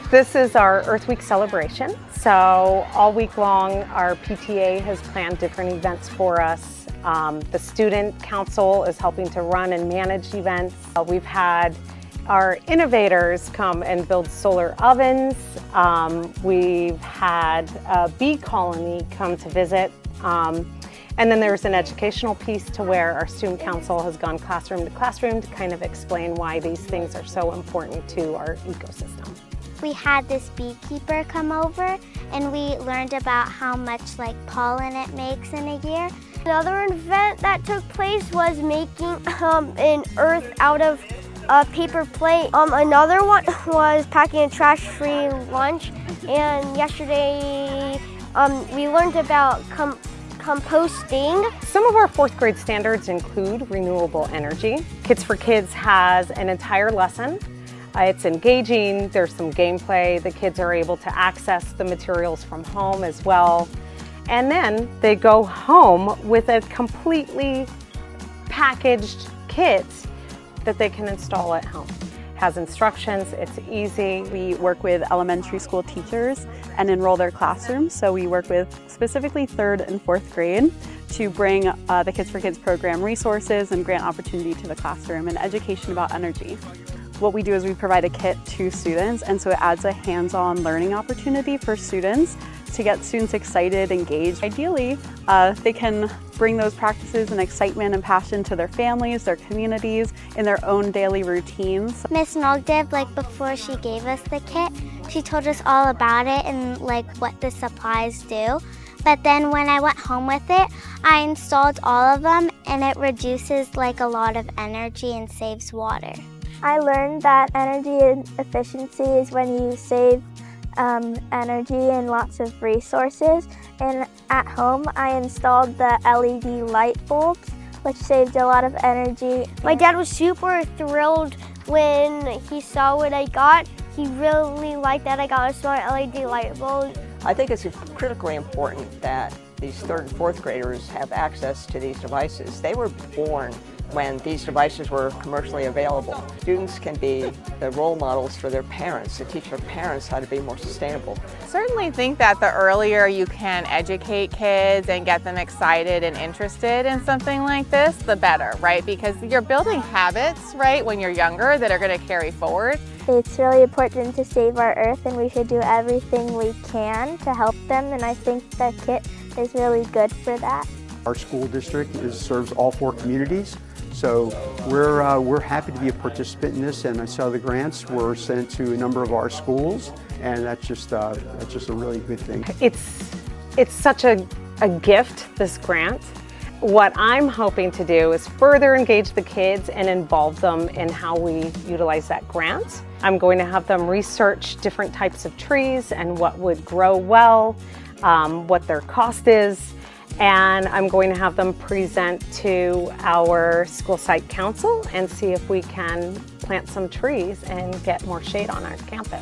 This is our Earth Week celebration. So all week long, our PTA has planned different events for us. The Student Council is helping to run and manage events. We've had our innovators come and build solar ovens. We've had a bee colony come to visit. And then there's an educational piece to where our Student Council has gone classroom to classroom to kind of explain why these things are so important to our ecosystem. We had this beekeeper come over and we learned about how much pollen it makes in a year. Another event that took place was making an earth out of a paper plate. Another one was packing a trash-free lunch, and yesterday we learned about composting. Some of our fourth grade standards include renewable energy. Kids for Kids has an entire lesson. It's engaging, there's some gameplay, the kids are able to access the materials from home as well. And then they go home with a completely packaged kit that they can install at home. It has instructions, it's easy. We work with elementary school teachers and enroll their classrooms. So we work with specifically 3rd and 4th grade to bring the Kids for Kids program resources and grant opportunity to the classroom and education about energy. What we do is we provide a kit to students, and so it adds a hands-on learning opportunity for students to get students excited, engaged. Ideally, they can bring those practices and excitement and passion to their families, their communities, in their own daily routines. Miss Nogdev, before she gave us the kit, she told us all about it and what the supplies do. But then when I went home with it, I installed all of them and it reduces a lot of energy and saves water. I learned that energy efficiency is when you save energy and lots of resources. And at home, I installed the LED light bulbs, which saved a lot of energy. My dad was super thrilled when he saw what I got. He really liked that I got a smart LED light bulb. I think it's critically important that these 3rd and 4th graders have access to these devices. They were born when these devices were commercially available. Students can be the role models for their parents to teach their parents how to be more sustainable. I certainly think that the earlier you can educate kids and get them excited and interested in something like this, the better, right? Because you're building habits, right, when you're younger that are going to carry forward. It's really important to save our earth, and we should do everything we can to help them, and I think the kit is really good for that. Our school district serves all 4 communities, so we're happy to be a participant in this, and so the grants were sent to a number of our schools, and that's just a really good thing. It's such a gift, this grant. What I'm hoping to do is further engage the kids and involve them in how we utilize that grant. I'm going to have them research different types of trees and what would grow well, what their cost is, and I'm going to have them present to our school site council and see if we can plant some trees and get more shade on our campus.